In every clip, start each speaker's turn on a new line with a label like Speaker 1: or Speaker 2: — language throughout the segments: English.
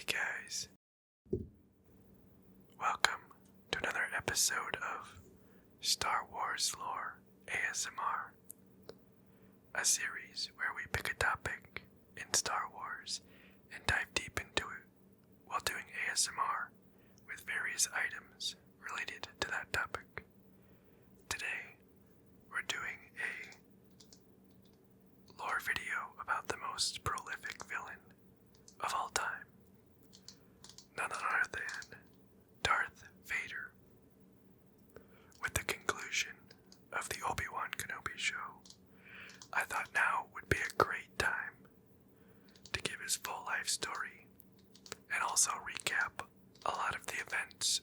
Speaker 1: guys, welcome to another episode of Star Wars Lore ASMR, a series where we pick a topic in Star Wars and dive deep into it while doing ASMR with various items related to that topic. Today, we're doing a lore video about the most prolific villain of all time, none other than Darth Vader. With the conclusion of the Obi-Wan Kenobi show, I thought now would be a great time to give his full life story and also recap a lot of the events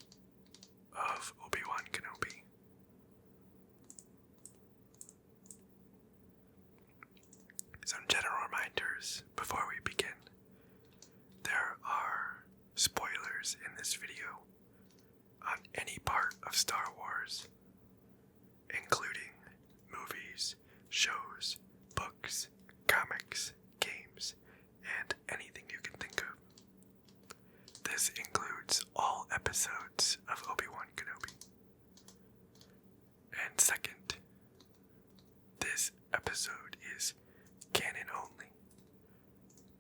Speaker 1: of Obi-Wan Kenobi. Some general reminders before we begin. There are spoilers in this video on any part of Star Wars, including movies, shows, books, comics, games, and anything you can think of. This includes all episodes of Obi-Wan Kenobi. And second, this episode is canon only.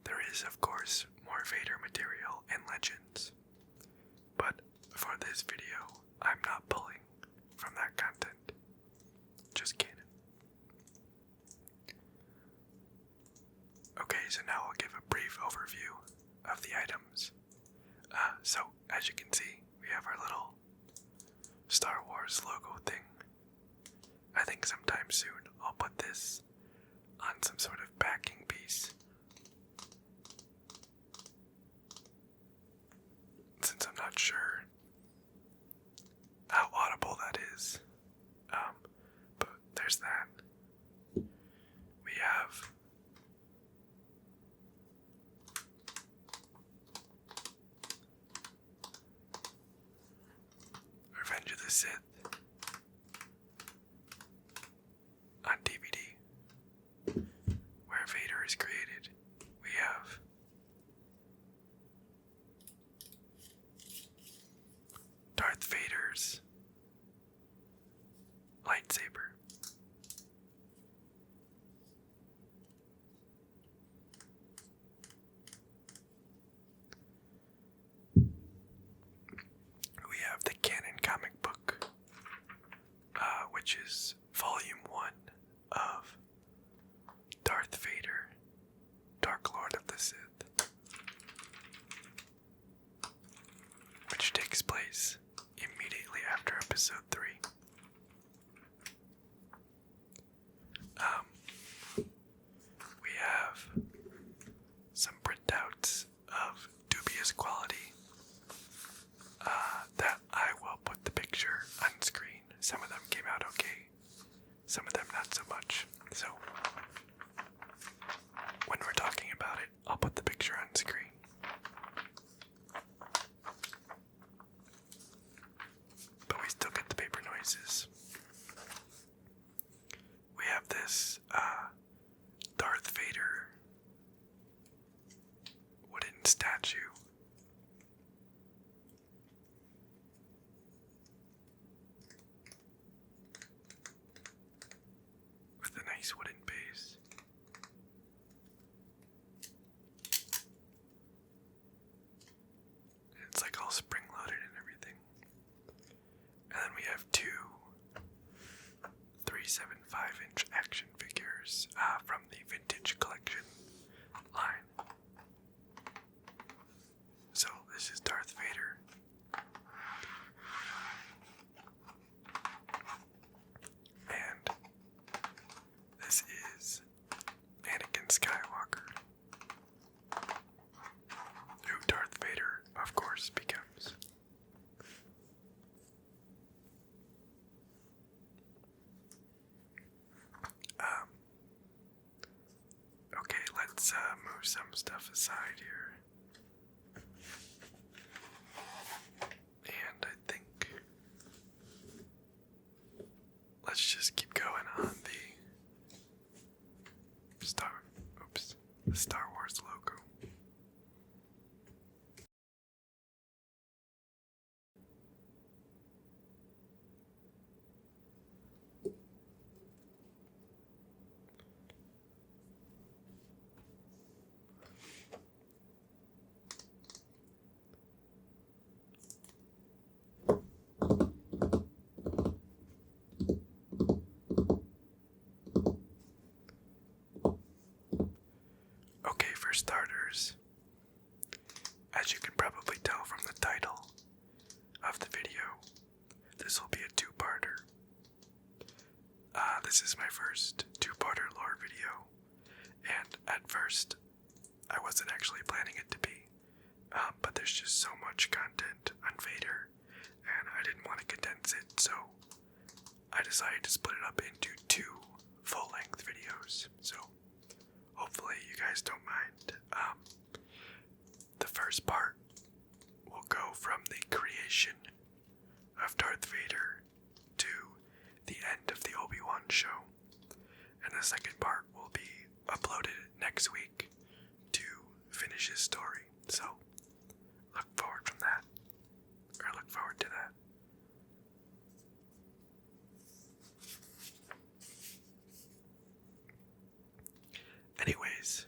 Speaker 1: There is, of course, more Vader material and legends, but for this video, I'm not pulling from that content, just canon. Okay, so now I'll give a brief overview of the items. So, as you can see, we have our little Star Wars logo thing. I think sometime soon I'll put this on some sort of backing piece, since I'm not sure how audible that is. But there's that. We have Revenge of the Sith on DVD, where Vader is created. We have Darth Vader's lightsaber. We have the canon comic book, which is Volume 1 of Darth Vader, Dark Lord of the Sith, which takes place immediately after Episode 3. We have some printouts of dubious quality that I will put the picture on screen. Some of them came out okay, some of them not so much. So, when we're talking about it, I'll put the picture on screen. But we still get the paper noises. We have this Darth Vader wooden statue. With a nice wooden base. It's like all spring-loaded and everything. And then we have two 375-inch action figures from the Vintage Collection line. So this is Darth Vader. And this is Anakin Skywalker, who Darth Vader, of course, becomes. Okay, let's move some stuff aside here. And I think let's just keep going on the Star Wars logo. starters, as you can probably tell from the title of the video, this will be a two-parter. This is my first two-parter lore video, and at first, I wasn't actually planning it to be, but there's just so much content on Vader, and I didn't want to condense it, so I decided to split it up into two full-length videos, so hopefully you guys don't mind. The first part will go from the creation of Darth Vader to the end of the Obi-Wan show, and the second part will be uploaded next week to finish his story, so look forward to that. Anyways,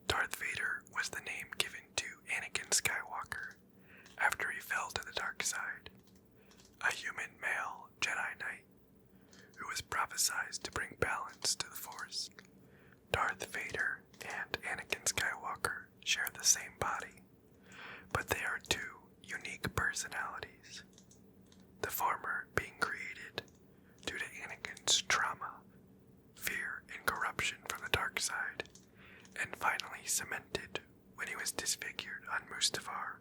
Speaker 1: Darth Vader was the name given to Anakin Skywalker after he fell to the dark side, a human male Jedi Knight who was prophesied to bring balance to the Force. Darth Vader and Anakin Skywalker share the same body, but they are two unique personalities, the former being created due to Anakin's trauma, fear, and corruption from the dark side, and finally cemented when he was disfigured on Mustafar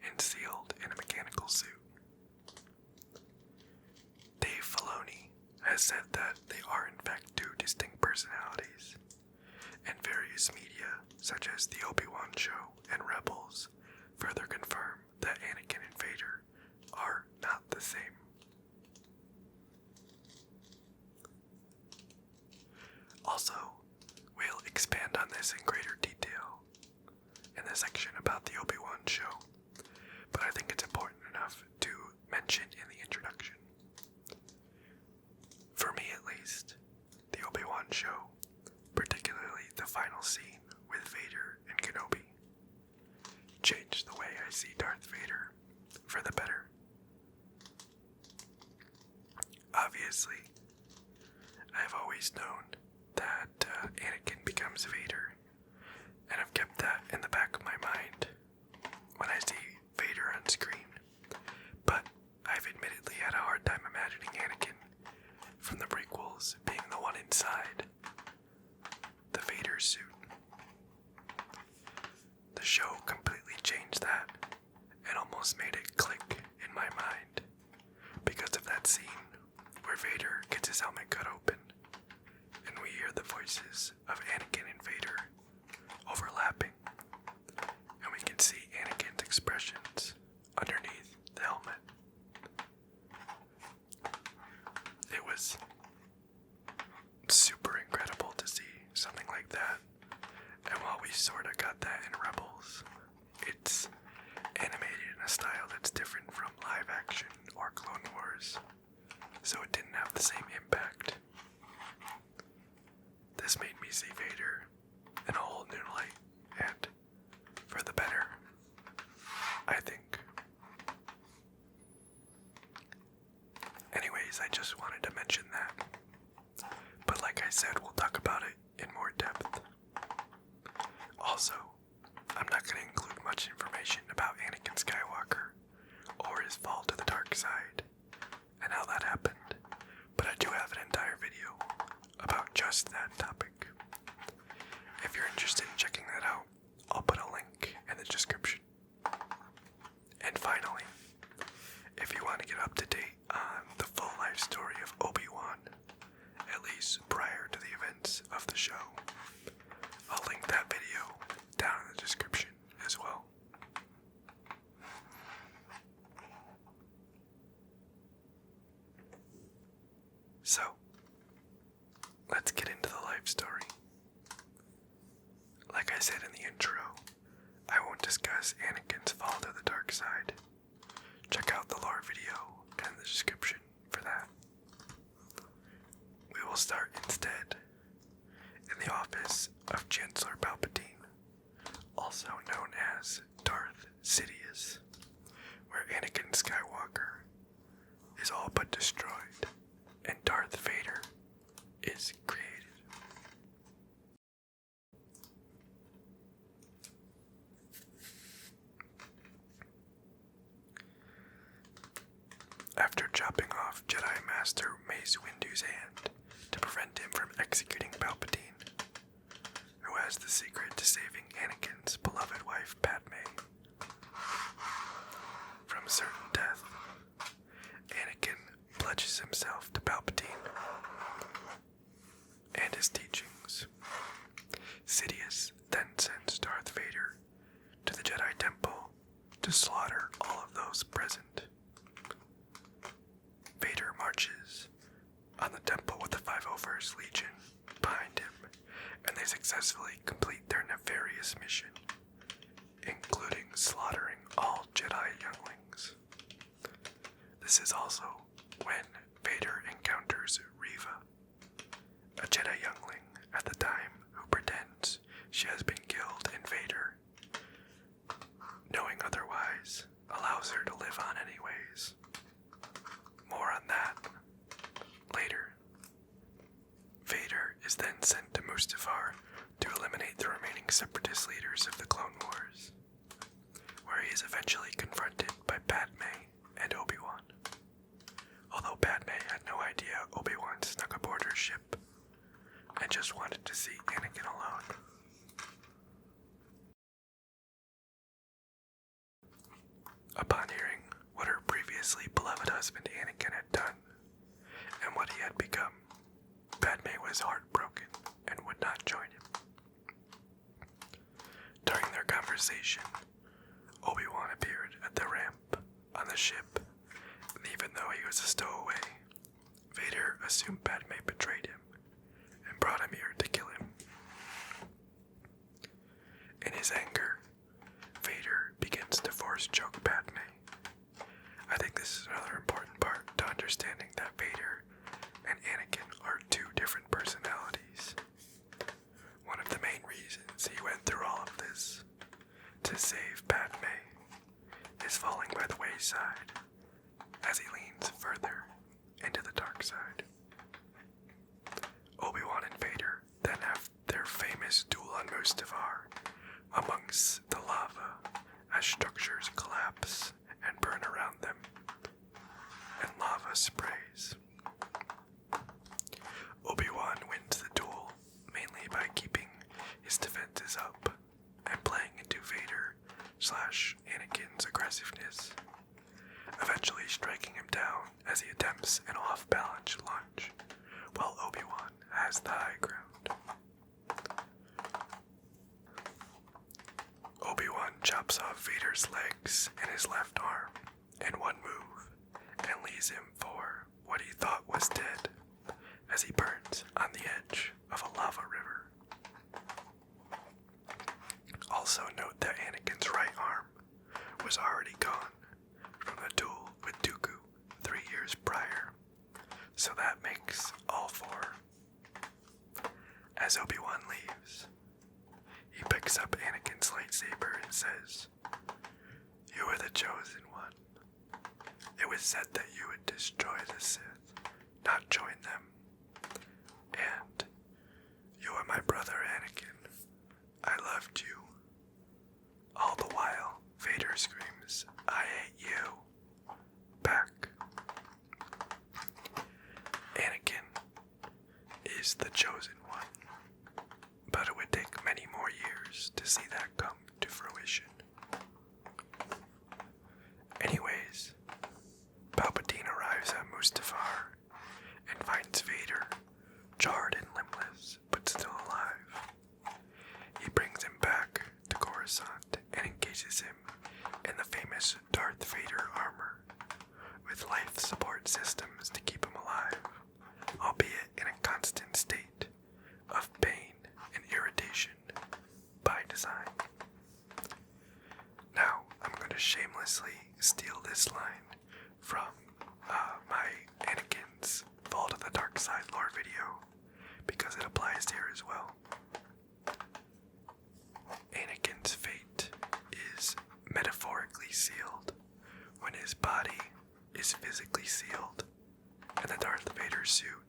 Speaker 1: and sealed in a mechanical suit. Dave Filoni has said that they are in fact two distinct personalities, and various media, such as the Obi-Wan show and Rebels, further confirm that Anakin and Vader are not the same. Also, we'll expand on this in greater detail in the section about the Obi-Wan show, but I think it's important enough to mention in the introduction. For me at least, the Obi-Wan show, particularly the final scene with Vader and Kenobi, changed the way I see Darth Vader for the better. Obviously, I've always known that Anakin becomes Vader, and I've kept that in the back of my mind when I see Vader on screen, but I've admittedly had a hard time imagining Anakin from the prequels being the one inside the Vader suit. The show completely changed that and almost made it click in my mind because of that scene where Vader gets his helmet cut open and we hear the voices of Anakin and Vader overlapping, and we can see Anakin's expressions underneath the helmet. It was super incredible to see something like that, and while we sorta got that in Rebels, it's animated in a style that's different from live action or Clone Wars, so it didn't have the same impact. This made me see Vader in a whole new light, and for the better, I think. Anyways, I just wanted to mention that. But like I said, we'll talk about it in more depth. Also, I'm not going to include much information about Anakin Skywalker or his fall to the dark side and how that happened, but I do have an entire video about just that topic. If you're interested in checking that out, I'll put a link in the description. And finally, if you want to get up to date on the full life story of Obi-Wan, at least prior to the events of the show, I'll link that video down in the description as well. So, let's get into the life story. Like I said in the intro, I won't discuss Anakin's fall to the dark side. Check out the lore video in the description for that. We will start instead in the office of Chancellor Palpatine, also known as Darth Sidious, where Anakin Skywalker is all but destroyed and Darth Vader is created. chopping off Jedi Master Mace Windu's hand to prevent him from executing Palpatine, who has the secret to saving Anakin's beloved wife Padme from certain death. Anakin pledges himself to Palpatine and his teachings. Sidious then sends Darth Vader to the Jedi Temple to slaughter all of those present. Vader marches on the temple with the 501st Legion behind him, and they successfully complete their nefarious mission, including slaughtering all Jedi younglings. This is also when Vader encounters Reva, a Jedi youngling at the time who pretends she has been killed, and Vader, knowing otherwise, allows her to live on anyways. More on that later. Vader is then sent to Mustafar to eliminate the remaining separatist leaders of the Clone Wars, where he is eventually confronted by Padme and Obi-Wan. Although Padme had no idea Obi-Wan snuck aboard her ship and just wanted to see Anakin alone. Upon hearing what her previously beloved husband Anakin had done and what he had become, Padme was heartbroken and would not join him. During their conversation, Obi-Wan appeared at the ramp on the ship, and even though he was a stowaway, Vader assumed Padme betrayed him and brought him here to kill him. In his anger, Vader begins to force choke Padme. I think this is another important part to understanding that Vader and Anakin are two different personalities. One of the main reasons he went through all of this, to save Padme, is falling by the wayside as he leans further into the dark side. Obi-Wan and Vader then have their famous duel on Mustafar amongst the lava as structures collapse and burn around them, and lava sprays. Obi-Wan wins the duel mainly by keeping his defenses up and playing into Vader/Anakin's aggressiveness, eventually striking him down as he attempts an off-balance lunge, while Obi-Wan has the high ground. Obi-Wan chops off Vader's legs and his left arm in one move and leaves him for what he thought was dead as he burns on the edge of a lava river. Also note that Anakin's right arm was already gone from the duel with Dooku 3 years prior, so that makes all 4. As Obi-Wan leaves, he picks up Anakin's lightsaber and says, "You are the chosen one. It was said that you would destroy the Sith, not join them. And you are my brother Anakin. I loved you." All the while, Vader screams, "I hate you," back. Anakin is the chosen one, but it would take many more years to see that come to fruition. Anyways, Palpatine arrives at Mustafar and finds Vader charred and limbless, but still alive. He brings him back to Coruscant and engages him in the famous Darth Vader armor, with life support systems to keep him alive, albeit in a constant state of pain and irritation by design. Now, I'm going to shamelessly steal this line from my Anakin's Fall to the Dark Side lore video, because it applies here as well. Anakin's fate is metaphorically sealed when his body is physically sealed in the Darth Vader suit,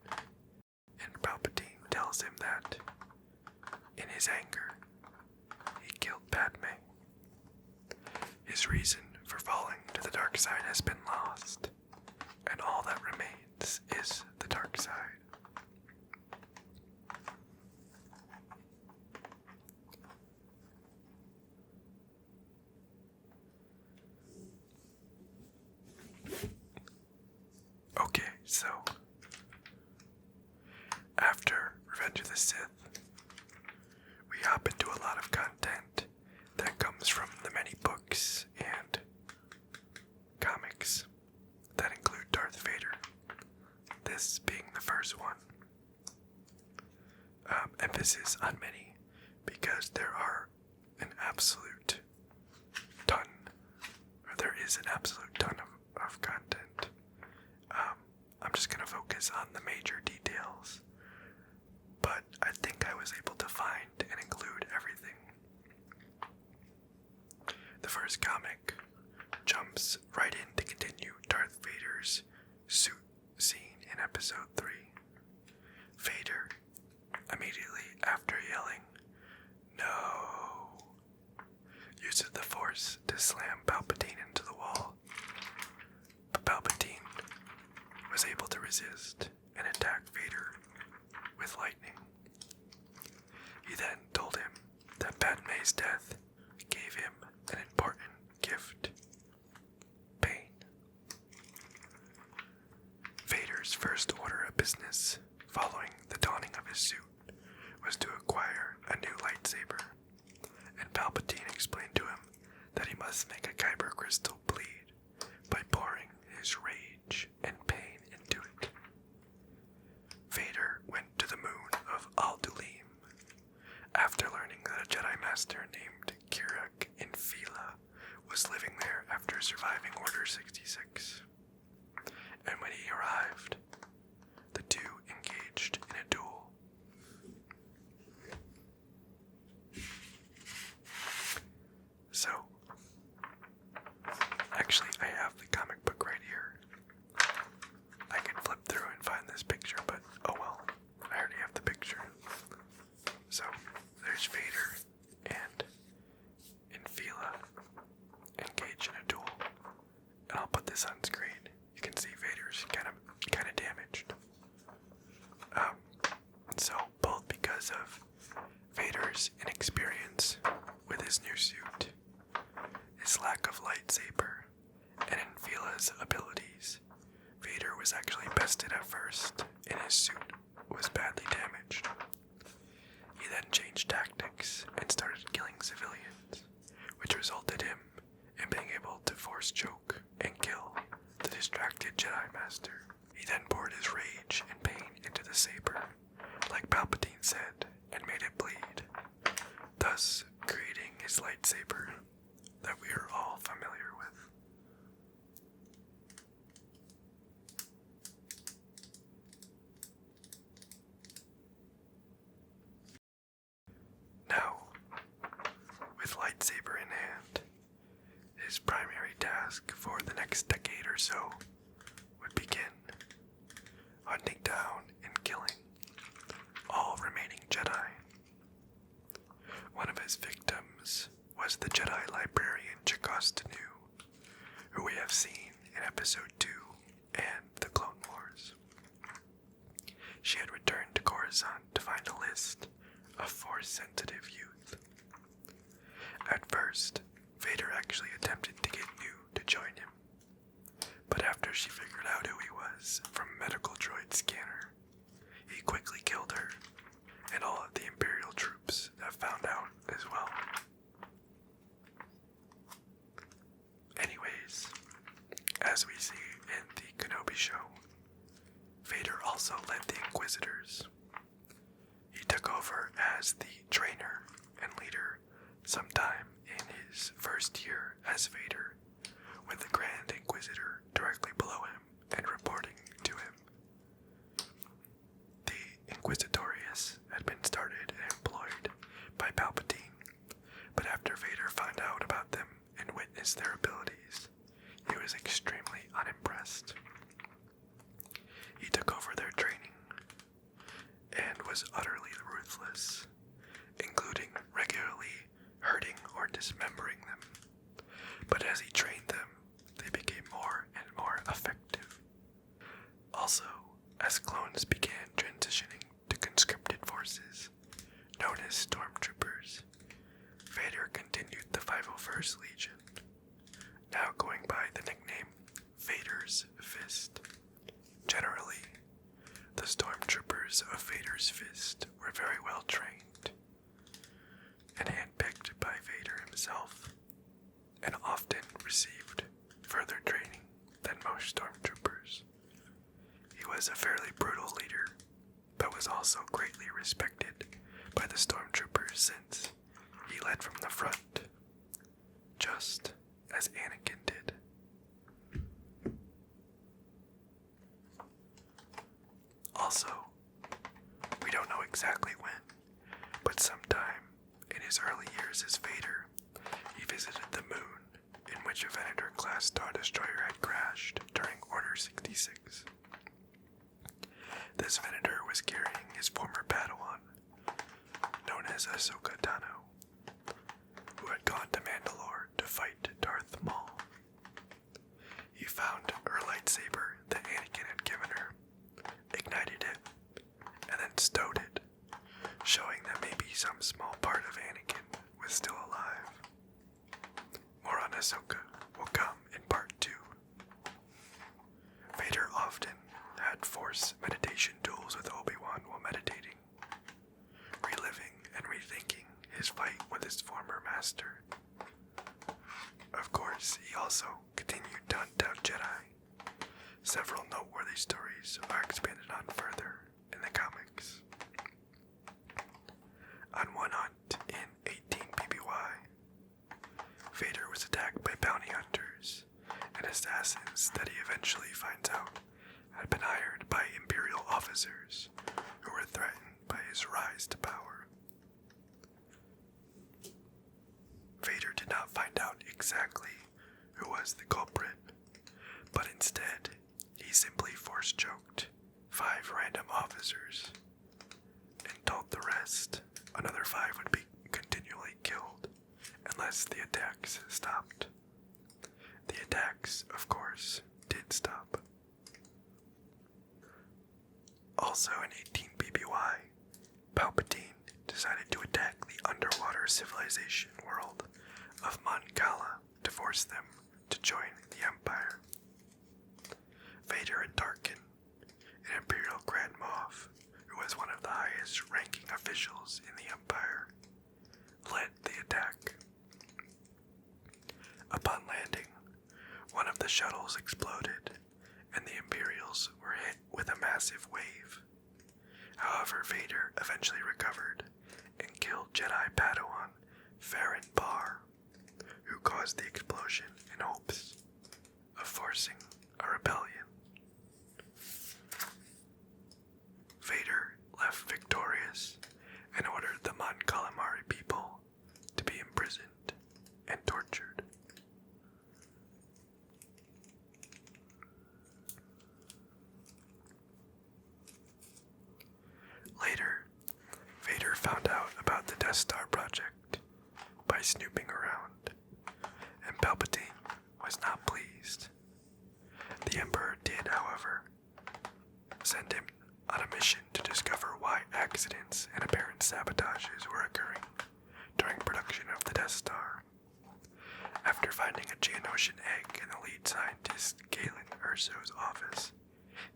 Speaker 1: and Palpatine tells him that, in his anger, he killed Padme. His reason for falling to the dark side has been lost, and all that remains is the dark side. Okay, so after Revenge of the Sith, we hop into a lot of content that comes from the many books and comics that include Darth Vader, this being the first one. Emphasis on many, because there are an absolute ton, or there is an absolute ton of content. I'm just going to focus on the major details, but I think I was able to find and include everything. The first comic jumps right in to continue Darth Vader's suit scene in episode 3. Vader, immediately after yelling, "No!" uses the Force to slam Palpatine into the wall, but Palpatine was able to resist and attack Vader with lightning. He then told him that Padme's death gave him an important gift: pain. Vader's first order of business following the donning of his suit was to acquire a new lightsaber, and Palpatine explained to him that he must make a kyber crystal bleed by pouring his rage and pain into it. Vader went to the moon of Aldulim after learning that a Jedi Master named Kirak Infila was living there after surviving Order 66. And when he arrived, the two engaged in a duel. So, actually, I have the comic book right here. I can flip through and find this picture, but oh well, I already have the picture. So, there's Vader and Infila engaged in a duel. And I'll put this on screen. You can see Vader's kind of damaged. So both because of Vader's inexperience with his new suit, his lack of lightsaber, and Infila's abilities, Vader was actually bested at first, and his suit was badly damaged. He then changed tactics and started killing civilians, which resulted him in being able to force choke and kill the distracted Jedi Master. He then poured his rage and pain into the saber, like Palpatine said, and made it bleed, thus creating his lightsaber that we are all familiar with. Now, with lightsaber in hand, his primary task for the next decade or so would begin: hunting down and killing all remaining Jedi. One of his victims was the Jedi librarian Jocasta Nu, who we have seen in episode 2 and the Clone Wars. She had returned to Coruscant to find a list of Force-sensitive youth. At first, Vader actually attempted to get Nu to join him, but after she figured out who he was from a medical droid scanner, he quickly killed her and all of the Imperial troops that found out as well. Anyways, as we see in the Kenobi show, Vader also led the Inquisitors. He took over as the trainer and leader sometime in his first year as Vader, with the Grand Inquisitor directly below him and reporting to him. The Inquisitorius had been started and employed by Palpatine, but after Vader found out about them and witnessed their abilities, he was extremely unimpressed. He took over their training and was utterly ruthless, including regularly hurting or dismembering them. But as he trained them, they became more and more effective, continued the 501st Legion, now going by the nickname Vader's Fist. Generally, the stormtroopers of Vader's Fist were very well trained and handpicked by Vader himself, and often received further training than most stormtroopers. He was a fairly brutal leader, but was also greatly respected by the stormtroopers since he led from the front, just as Anakin did. Also, we don't know exactly when, but sometime in his early years as Vader, he visited the moon in which a Venator-class Star Destroyer had crashed during Order 66. This Venator was carrying his former Padawan, known as Ahsoka Tano, who had gone to Mandalore to fight Darth Maul. He found her lightsaber that Anakin had given her, ignited it, and then stowed it, showing that maybe some small part of Anakin was still alive. More on Ahsoka will come in part 2. Vader often had Force meditation duels with Obi-Wan while meditating, reliving and rethinking his fight with his former master. Of course, he also continued to hunt down Jedi. Several noteworthy stories are expanded on further in the comics. On one hunt in 18 BBY, Vader was attacked by bounty hunters and assassins that he eventually finds out had been hired by Imperial officers who were threatened by his rise to power. Vader did not find out exactly who was the culprit, but instead, he simply force-choked 5 random officers and told the rest another 5 would be continually killed unless the attacks stopped. The attacks, of course, did stop. Also in 18 BBY, Palpatine decided to attack the underwater civilization world of Mon Cala to force them to join the Empire. Vader and Tarkin, an Imperial Grand Moff, who was one of the highest ranking officials in the Empire, led the attack. Upon landing, one of the shuttles exploded, and the Imperials were hit with a massive wave. However, Vader eventually recovered and killed Jedi Padawan Farron Barr, who caused the explosion in hopes of forcing a rebellion. Vader left victorious and ordered the Mon Calamari people to be imprisoned and tortured. Later, Vader found out about the Death Star project by snooping around, and Palpatine was not pleased. The Emperor did, however, send him on a mission to discover why accidents and apparent sabotages were occurring during production of the Death Star. After finding a Geonosian egg in the lead scientist Galen Erso's office,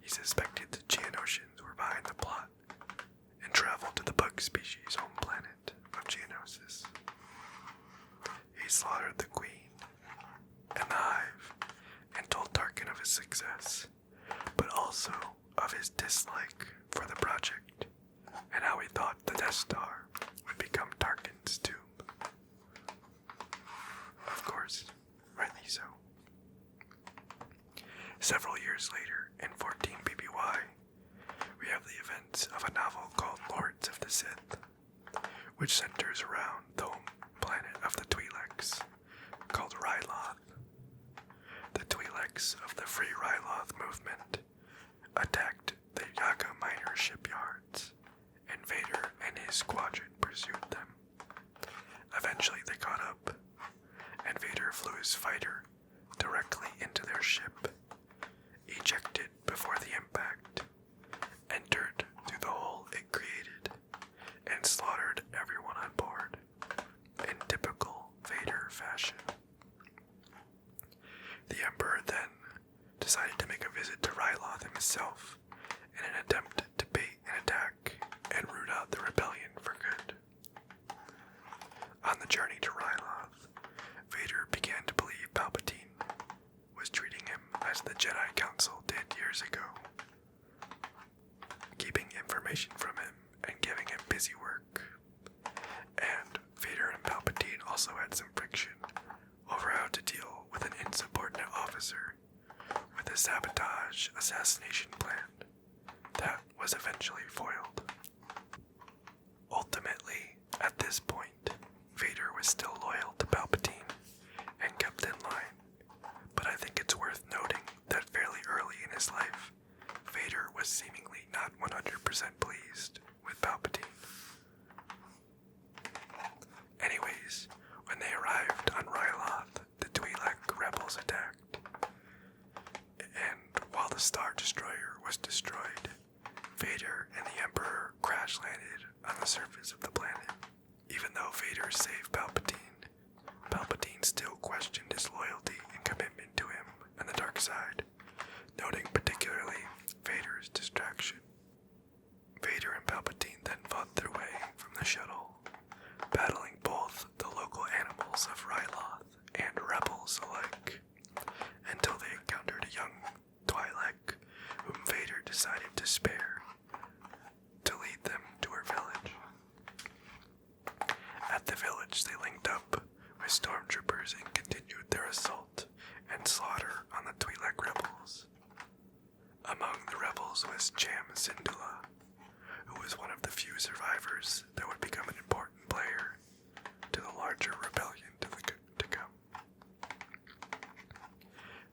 Speaker 1: he suspected the Geonosians were behind the plot and traveled to the bug species' home planet of Geonosis. He slaughtered the Queen and the Hive and told Tarkin of his success, but also of his dislike for the project and how he thought the Death Star would become Tarkin's tomb. Of course, rightly so. Several years later, in 14 BBY, we have the events of a novel called Lords of the Sith, which centers around the home planet of the Twi'leks, called Ryloth. The Twi'leks of the Free Ryloth movement attacked the Yaga miner shipyards, and Vader and his squadron pursued them. Eventually they caught up, and Vader flew his fighter directly into their ship, ejected before the impact, entered through the hole it created, and slaughtered everyone on board, in typical journey to Ryloth, Vader began to believe Palpatine was treating him as the Jedi Council did years ago, keeping information from him and giving him busy work. And Vader and Palpatine also had some friction over how to deal with an insubordinate officer with a sabotage assassination plan that was eventually foiled. Ultimately, at this point, Vader was still loyal to Palpatine and kept in line, but I think it's worth noting that fairly early in his life, Vader was seemingly not 100% pleased with Palpatine. Anyways, when they arrived on Ryloth, the Twi'lek rebels attacked, and while the Star Destroyer was destroyed, Vader and the Emperor crash-landed on the surface of the planet. Even though Vader saved Palpatine, Palpatine still questioned his loyalty and commitment to him and the dark side, noting particularly Vader's distraction. Vader and Palpatine then fought their way from the shuttle, battling both the local animals of Ryloth and rebels alike, until they encountered a young Twi'lek whom Vader decided to spare to lead them to her village. At the village, they linked up with stormtroopers and continued their assault and slaughter on the Twi'lek rebels. Among the rebels was Cham Syndulla, who was one of the few survivors that would become an important player to the larger rebellion to come.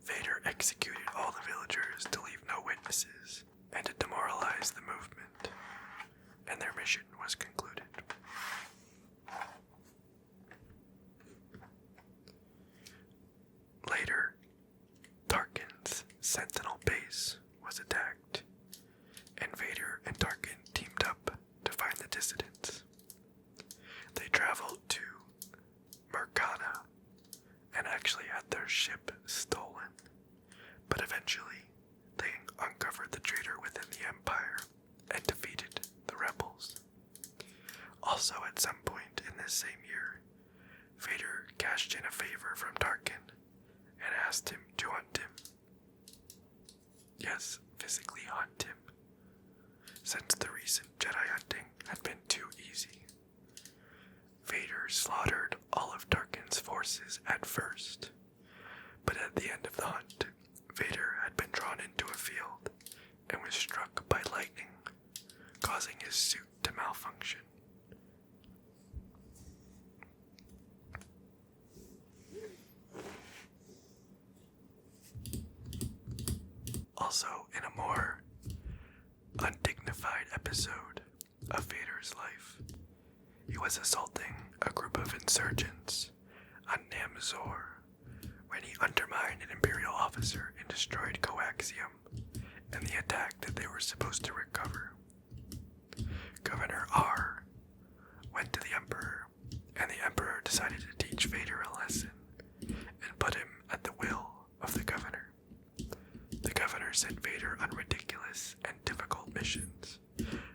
Speaker 1: Vader executed all the villagers to leave no witnesses and to demoralize the movement, and their mission was concluded. Later, Tarkin's Sentinel base was attacked, and Vader and Tarkin teamed up to find the dissidents. They traveled to Mercana and actually had their ship stolen, but eventually they uncovered the traitor within the Empire and defeated the rebels. Also, at some point in this same year, Vader cashed in a favor from Tarkin and asked him to hunt him. Yes, physically hunt him, since the recent Jedi hunting had been too easy. Vader slaughtered all of Tarkin's forces at first, but at the end of the hunt, Vader had been drawn into a field and was struck by lightning, causing his suit to malfunction. Also, in a more undignified episode of Vader's life, he was assaulting a group of insurgents on Namzor when he undermined an Imperial officer and destroyed coaxium in the attack that they were supposed to recover. Governor R went to the Emperor, and the Emperor decided to teach Vader a lesson and put him at the will of the governor. The governor sent Vader on ridiculous and difficult missions,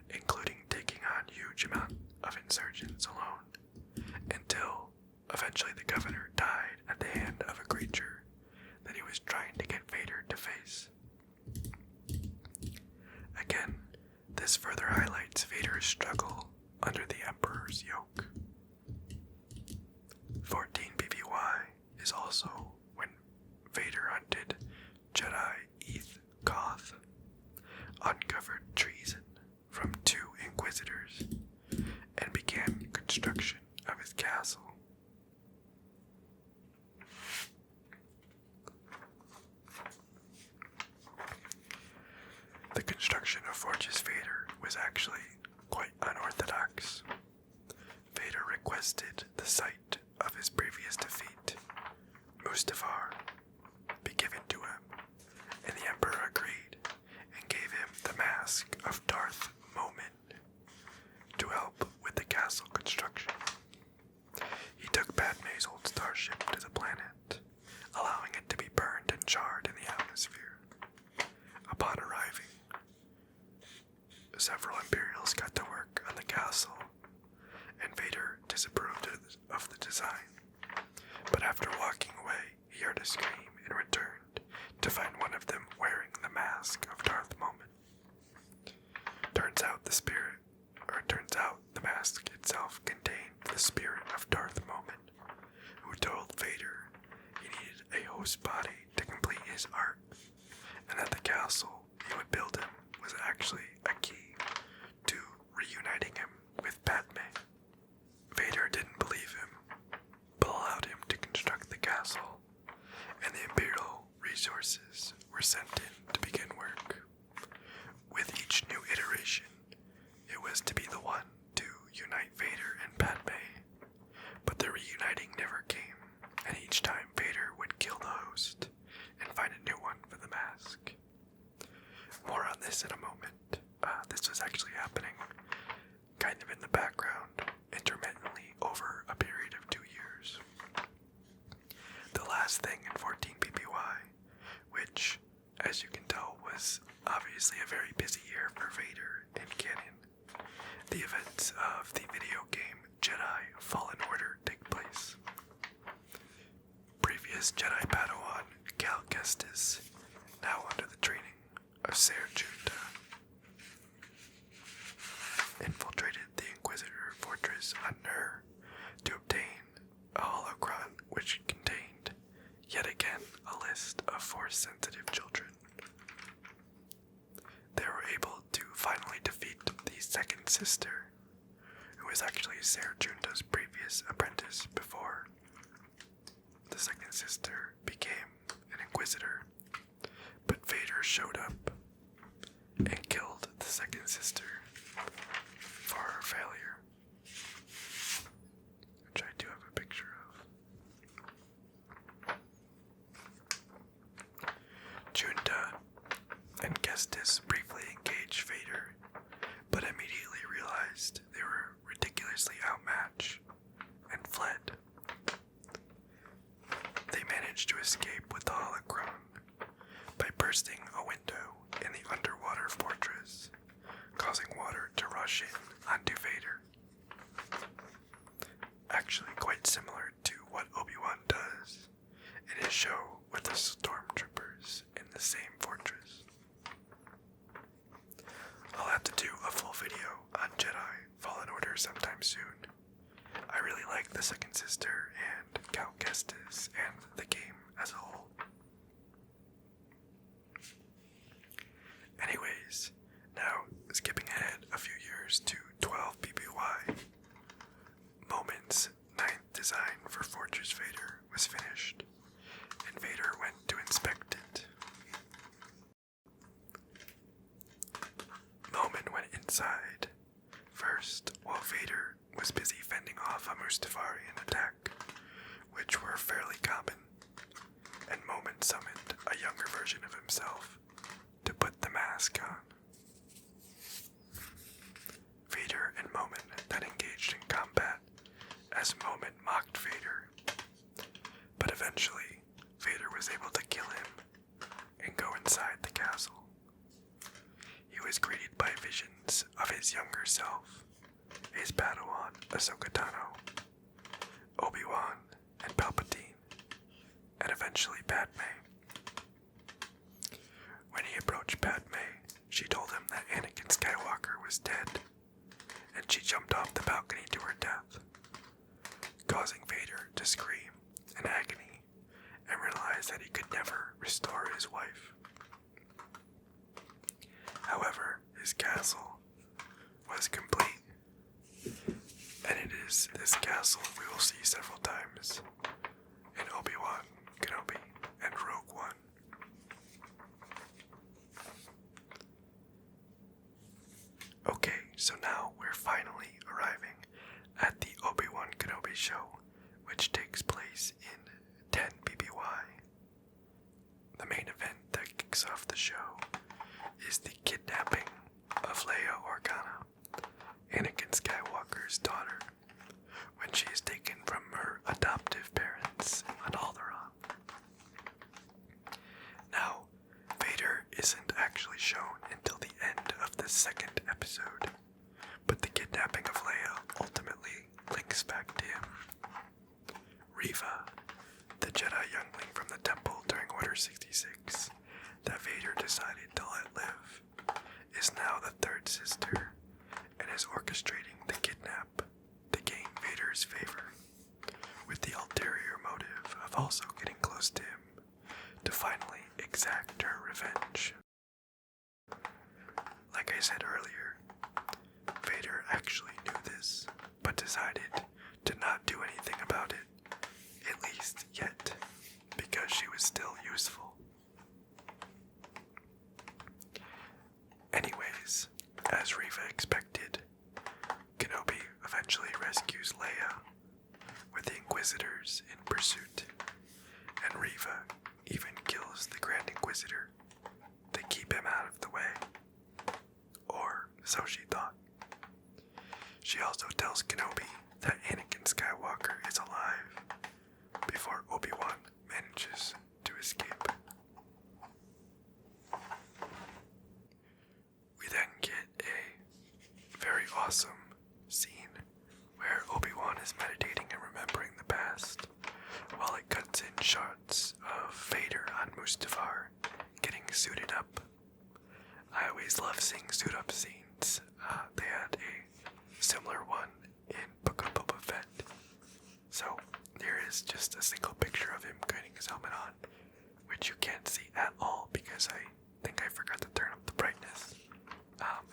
Speaker 1: including taking on huge amounts of insurgents alone, until eventually the governor died at the hand of a creature that he was trying to get Vader to face. Again, this further highlights Vader's struggle under the Emperor's yoke. 14 BBY is also when Vader hunted Jedi Eth Koth, uncovered treason from 2 Inquisitors, and began construction of his castle. The construction of Fortress Vader was actually quite unorthodox. Vader requested the site of his previous defeat, Mustafar, be given to him, and the Emperor agreed and gave him the mask of Darth Momin to help with the castle construction. He took Padme's old starship to the planet, allowing it to be burned and charred in the atmosphere. Upon arriving, several Imperials got to work on the castle, and Vader disapproved of the design But after walking away, he heard a scream and returned to find one of them wearing the mask of Darth Moment. Turns out the mask itself contained the spirit of Darth Moment, who told Vader he needed a host body to complete his arc, and that the castle he would build him was actually a key to reuniting him with Padme. Vader didn't believe him, but allowed him to construct the castle, and the Imperial resources were sent in to begin work. With each new iteration, it was to be the one to unite Vader and Padme, but the reuniting never came, and each time Vader would kill the host and find a new one for the mask. More on this in a moment. This was actually happening kind of in the background, intermittently over a period of 2 years. The last thing in 14 PPY, which, as you can tell, was obviously a very busy year for Vader and canon. The events of the video game Jedi Fallen Order take place. Previous Jedi Padawan Cal Kestis, now under the training of Ser Junta, infiltrated the Inquisitor fortress on Nur to obtain a holocron which contained, yet again, a list of Force-sensitive children. They were able to finally defeat the second sister, who was actually Ser Junta's previous apprentice before the second sister became an Inquisitor. But Vader showed up and killed the second sister for her failure, which I do have a picture of. Junta and Kestis briefly engaged Vader, but immediately realized they were ridiculously outmatched and fled. They managed to escape with the holocron by bursting a window in the underwater fortress, causing water to rush in onto Vader. Actually quite similar to what Obi-Wan does in his show with the stormtroopers in the same fortress. I'll have to do a full video on Jedi Fallen Order sometime soon. I really like the second sister and Cal Kestis and the game as a whole. Anyways, now skipping ahead a few years to 12 PPY, Moment's 9th design for Fortress Vader was finished, and Vader went to inspect it. Moment went inside first while Vader was busy fending off a Mustafarian attack, which were fairly common, and Moment summoned a younger version of himself to put the mask on. Vader and Moment then engaged in combat as Moment mocked Vader, but eventually Vader was able to kill him and go inside the castle. He was greeted by visions of his younger self, his Padawan Ahsoka Tano, Obi-Wan and Palpatine, and eventually Padme. When he approached Padme, she told him that Anakin Skywalker was dead, and she jumped off the balcony to her death, causing Vader to scream in agony and realize that he could never restore his wife. However, his castle was complete, and it is this castle we will see several times in Obi-Wan Kenobi and Rogue One. Okay, so now we're finally arriving at the Obi-Wan Kenobi show, which takes place in 10 PPY. The main event that kicks off the show is the kidnapping of Leia Organa, Anakin Skywalker's daughter, when she is taken from her adoptive parents on Alderaan. Now, Vader isn't actually shown until the end of the second episode, but the kidnapping of Leia ultimately links back to him. Reva, Order 66 that Vader decided to let live is now the third sister and is orchestrating the kidnap to gain Vader's favor, with the ulterior motive of also getting close to him to finally exact her revenge. Like I said earlier, Vader actually knew this, but decided to not do anything about it, at least yet, because she was still useful. Anyways, as Reva expected, Kenobi eventually rescues Leia, with the Inquisitors in pursuit, and Reva even kills the Grand Inquisitor to keep him out of the way. Or so she thought. She also tells Kenobi that Anakin Skywalker is alive before Obi-Wan manages to escape. We then get a very awesome scene where Obi-Wan is meditating and remembering the past, while it cuts in shots of Vader on Mustafar getting suited up. I always love seeing suit-up scenes. They had a similar one in Book of Boba Fett. So there is just a single picture of him putting his helmet on, which you can't see at all because I think I forgot to turn up the brightness.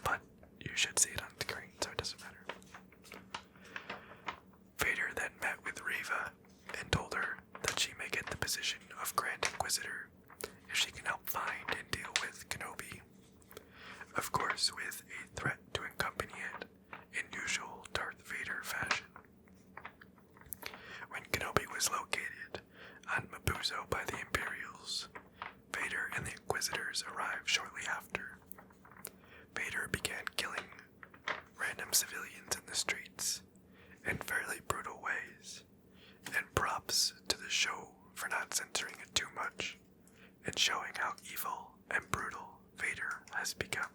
Speaker 1: But you should see it on the screen, so it doesn't matter. Vader then met with Reva and told her that she may get the position of Grand Inquisitor if she can help find and deal with Kenobi. Of course, with a threat to accompany it in usual Darth Vader fashion. When Kenobi was located on Mabuzo by the Imperials, Vader and the Inquisitors arrived shortly after. Vader began killing random civilians in the streets in fairly brutal ways, and props to the show for not censoring it too much and showing how evil and brutal Vader has become.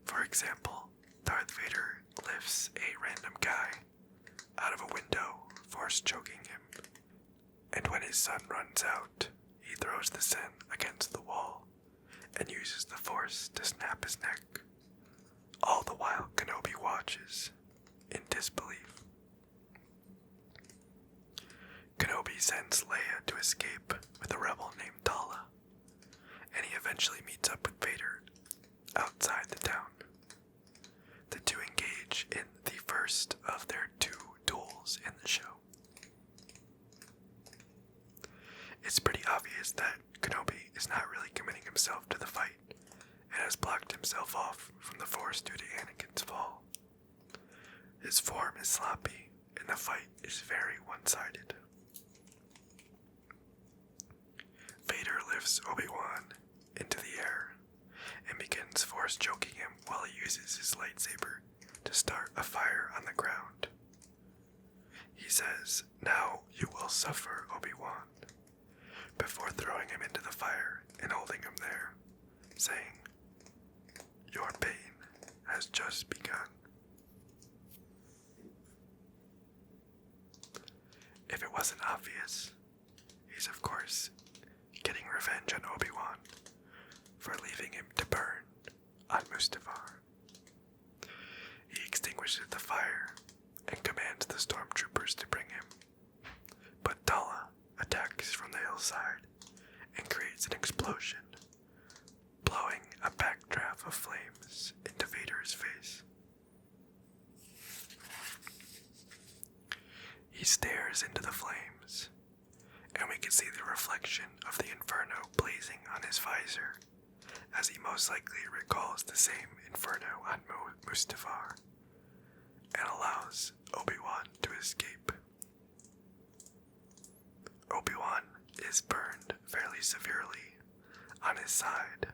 Speaker 1: For example, Darth Vader lifts a random guy out of a window, force choking him, and when his son runs out, he throws the son against the wall and uses the force to snap his neck. All the while Kenobi watches in disbelief. Kenobi sends Leia to escape with a rebel named Tala, and he eventually meets up with Vader outside the town. The two engage in the first of their two duels in the show. It's pretty obvious that Kenobi is not really committing himself to the fight and has blocked himself off from the Force due to Anakin's fall. His form is sloppy and the fight is very one-sided. Vader lifts Obi-Wan into the air and begins force choking him while he uses his lightsaber to start a fire on the ground. He says, "Now you will suffer, Obi-Wan," before throwing him into the fire and holding him there, saying, "Your pain has just begun." If it wasn't obvious, he's of course getting revenge on Obi-Wan for leaving him to burn on Mustafar. He extinguishes the fire and commands the stormtroopers to bring him, but Tala attacks from the hillside and creates an explosion, blowing a backdraft of flames into Vader's face. He stares into the flames, and we can see the reflection of the inferno blazing on his visor, as he most likely recalls the same inferno on Mustafar, and allows Obi-Wan to escape. Obi-Wan is burned fairly severely on his side,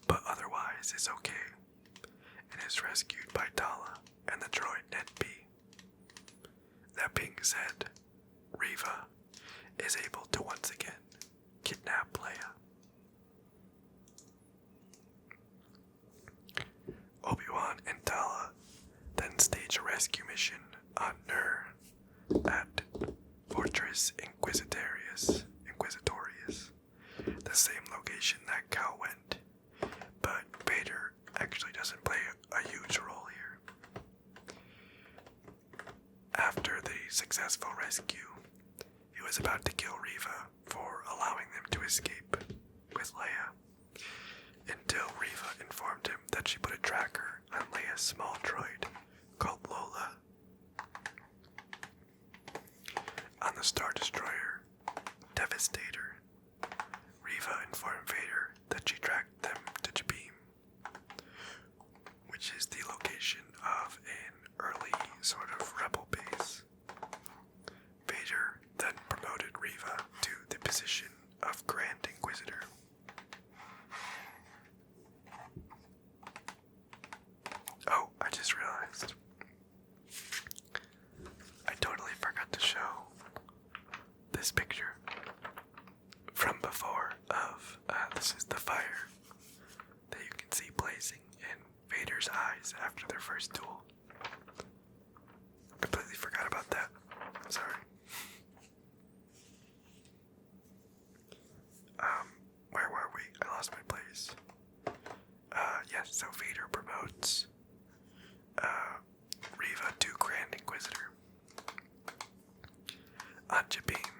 Speaker 1: but otherwise is okay, and is rescued by Tala and the droid Ned B. That being said, Reva is able to once again kidnap Leia. Obi-Wan and Tala then stage a rescue mission on Nur at Fortress Inquisitorius, like how it went, but Vader actually doesn't play a huge role here. After the successful rescue, he was about to kill Reva for allowing them to escape with Leia, until Reva informed him that she put a tracker on Leia's small droid called Lola. On the Star Destroyer Devastator, Reva informed Vader that she tracked them to Jabim, which is the location of an early sort of rebel base. Vader then promoted Reva to the position of Grand Inquisitor. Oh, I just realized. I totally forgot to show this picture from before of, this is the fire that you can see blazing in Vader's eyes after their first duel. Completely forgot about that. Sorry. Where were we? I lost my place. Yes, so Vader promotes Reva to Grand Inquisitor. On Jabim,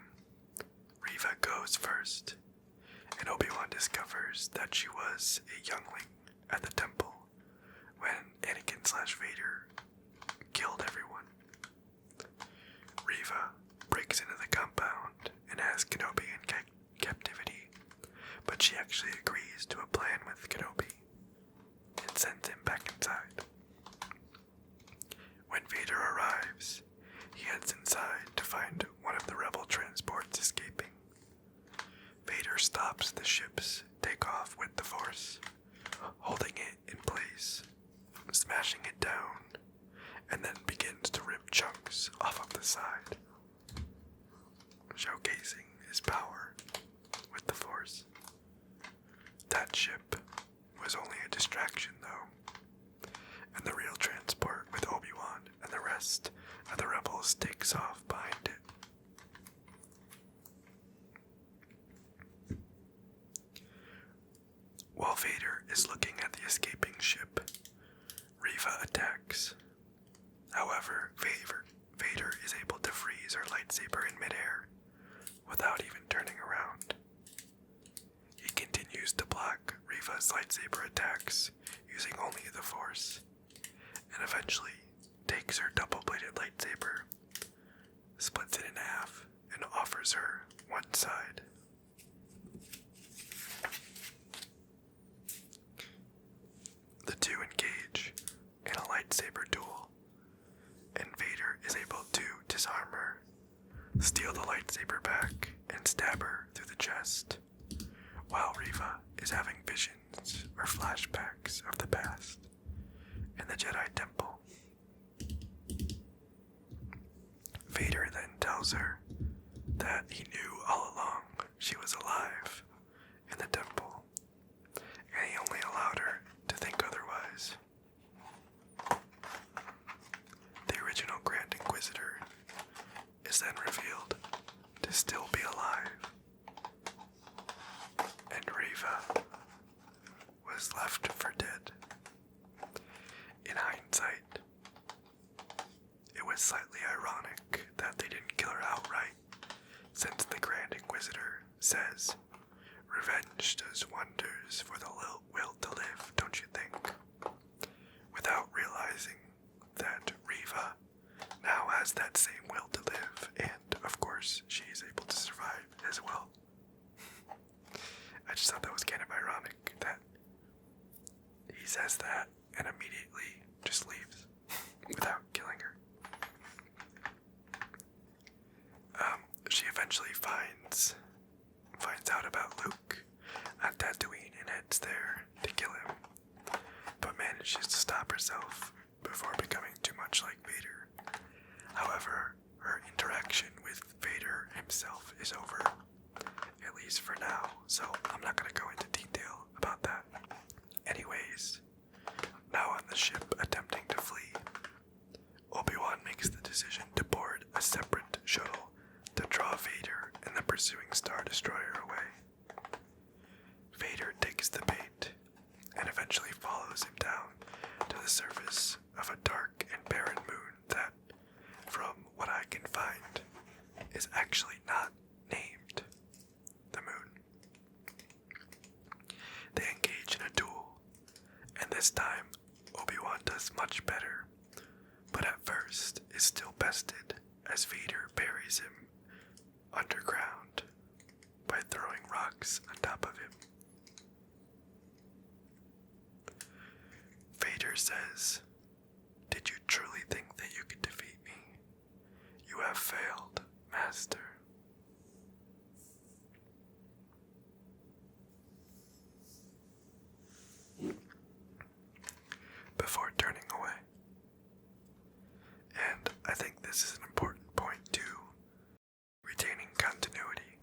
Speaker 1: Reva goes first, and Obi-Wan discovers that she was a youngling at the temple when Anakin/Vader killed everyone. Reva breaks into the compound and has Kenobi in captivity, but she actually agrees to a plan with Kenobi and sends him back inside. When Vader arrives, he heads inside to find one of the rebel transports escaping. Vader stops the ship's takeoff with the Force, holding it in place, smashing it down, and then begins to rip chunks off of the side, showcasing his power with the Force. That ship was only a distraction, though, and the real transport with Obi-Wan and the rest of the rebels takes off behind it. While Vader is looking at the escaping ship, Reva attacks. However, Vader is able to freeze her lightsaber in midair without even turning around. He continues to block Reva's lightsaber attacks using only the Force, and eventually takes her double-bladed lightsaber, splits it in half, and offers her one side. The two engage in a lightsaber duel, and Vader is able to disarm her, steal the lightsaber back, and stab her through the chest, while Reva is having visions or flashbacks of the past in the Jedi Temple. Vader then tells her that he knew all along she was alive in the temple, and he only allowed her to think otherwise. The original Grand Inquisitor is then revealed to still be alive, and Reva was left for dead. In hindsight, it was slightly ironic that they didn't kill her outright, since the Grand Inquisitor says, "Revenge does wonders for the will to live, don't you think?" Without realizing that Reva now has that same will to live, and of course she is able to survive as well. I just thought that was kind of ironic that he says that and immediately just leaves without killing her. She eventually finds out about Luke at Tatooine and heads there to kill him, but manages to stop herself before becoming too much like Vader. However, her interaction with Vader himself is over, at least for now, so I'm not going to go into detail about that. Anyways, now on the ship attempting to flee, Obi-Wan makes the decision to board a separate shuttle to draw Vader and the pursuing Star Destroyer away. Vader takes follows him down to the surface of a dark and barren moon that, from what I can find, is actually not named the moon. They engage in a duel, and this time Obi-Wan does much better, but at first is still bested as Vader buries him underground by throwing rocks on top of him. Vader says, "Did you truly think that you could defeat me? You have failed, Master." Before turning away. And I think this is an important point too, retaining continuity.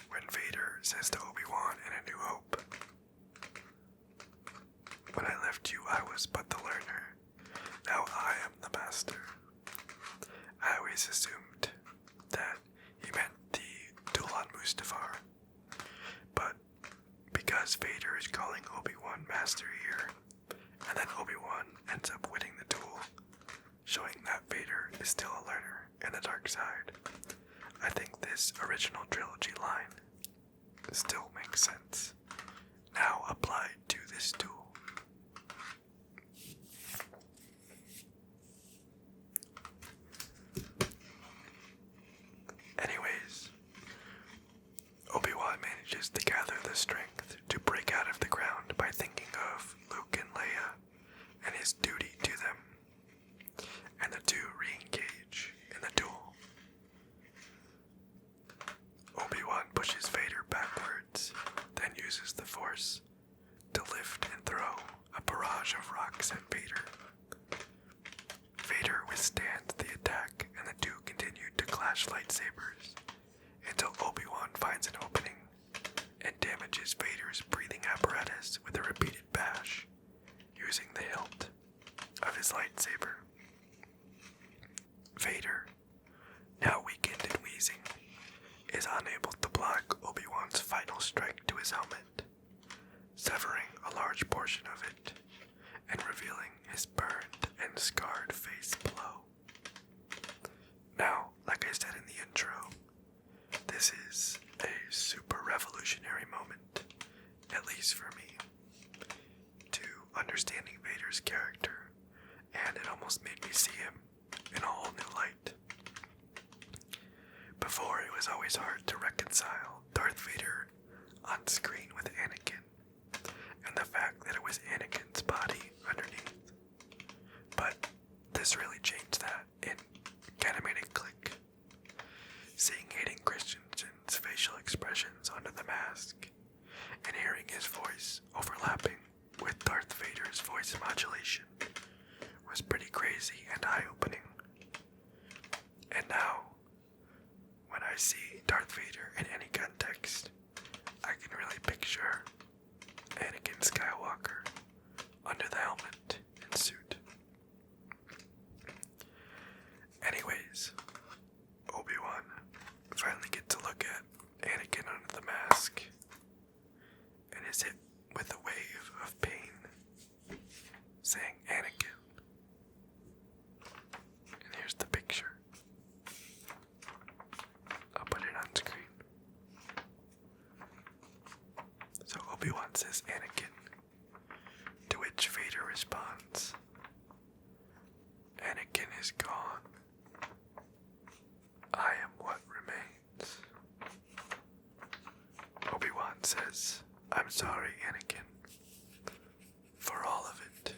Speaker 1: When Vader says to Obi-Wan in A New Hope, "When I left you, I was but the learner. Now I am the master." I always assumed that he meant the duel on Mustafar. But because Vader is calling Obi-Wan master here, and then Obi-Wan ends up winning the duel, showing that Vader is still a learner in the dark side, I think this original trilogy line still makes sense, now applied to this duel. Anyways, Obi-Wan manages to gather the strength to break out of the ground by thinking of Luke and Leia and his duty to them, and the two re-engage in the duel. Obi-Wan pushes Vader backwards, then uses the Force to lift and throw a barrage of rocks at Vader. Vader withstands the attack, and the two continue to clash lightsabers until Obi-Wan finds an opening and damages Vader's breathing apparatus with a repeated bash, using the hilt of his lightsaber. Vader, now weakened and wheezing, is unable to block Obi-Wan's final strike to his helmet, severing a large portion of it and revealing his burned and scarred face below. Now, like I said in the intro, this is a super revolutionary moment, at least for me, to understanding Vader's character, and it almost made me see him in a whole new light. Before, it was always hard to reconcile Darth Vader on screen with Anakin, and the fact that it was Anakin's body underneath. But this really changed that and kind of made it click. Seeing Hayden Christensen's facial expressions under the mask and hearing his voice overlapping with Darth Vader's voice modulation was pretty crazy and eye-opening. And now, when I see Darth Vader in any context, I can really picture Anakin Skywalker under the helmet and suit. Anyways, Obi-Wan finally gets a look at Anakin under the mask and is hit with a wave of pain, saying Anakin. And here's the picture. I'll put it on screen. So Obi-Wan says Anakin, to which Vader responds, "Anakin is gone. I am what remains." Obi-Wan says, "I'm sorry, Anakin, for all of it."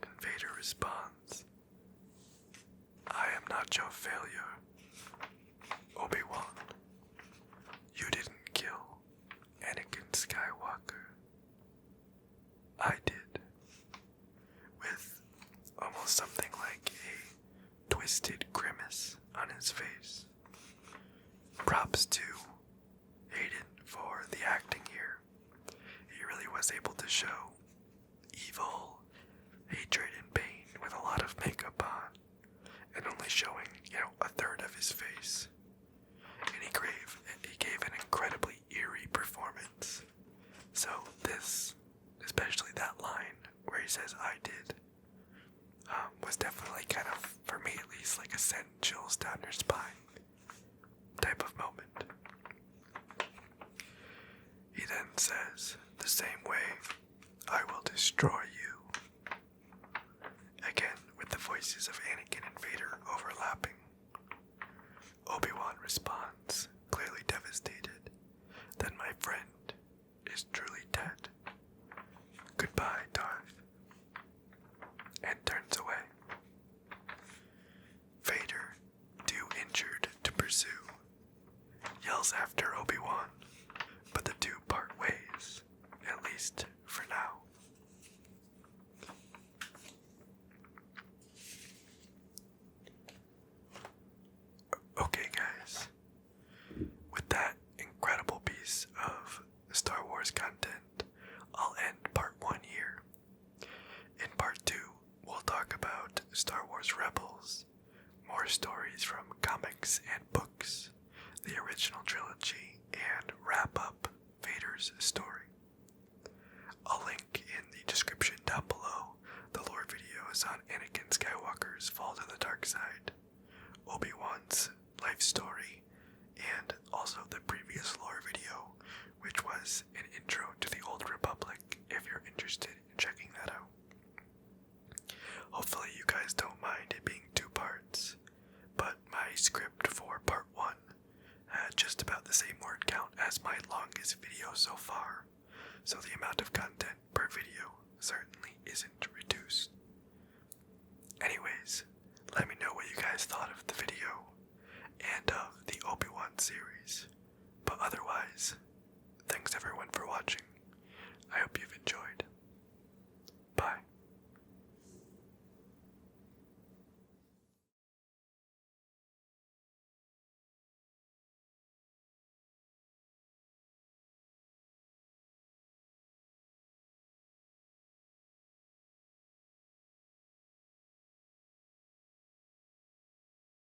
Speaker 1: And Vader responds, "I am not your failure, Obi-Wan. You didn't kill Anakin Skywalker. I did." With almost something like a twisted grimace on his face. Props to Hayden for the acting here. He really was able to show evil, hatred, and pain with a lot of makeup on, and only showing, a third of his face. And he gave an incredibly eerie performance really kind of, for me at least, like a send chills down your spine type of moment. He then says, "The same way, I will destroy you." Again, with the voices of Anakin and Vader overlapping. Obi-Wan responds, clearly devastated, "Then my friend is truly dead. Goodbye, Darth," and turns away. Vader, too injured to pursue, yells after Obi-Wan, but the two part ways, at least for now. Okay, guys, with that incredible piece of Star Wars content, I'll end part 1 here. In part 2, we'll talk about Star Wars Rebels, more stories from comics and books, the original trilogy, and wrap up Vader's story. I'll link in the description down below the lore videos on Anakin Skywalker's fall to the dark side, Obi-Wan's life story, and also the previous lore video, which was an intro to the Old Republic, if you're interested in checking that out. Hopefully you guys don't mind it being 2 parts, but my script for part 1 had just about the same word count as my longest video so far, so the amount of content per video certainly isn't reduced. Anyways, let me know what you guys thought of the video and of the Obi-Wan series. But otherwise,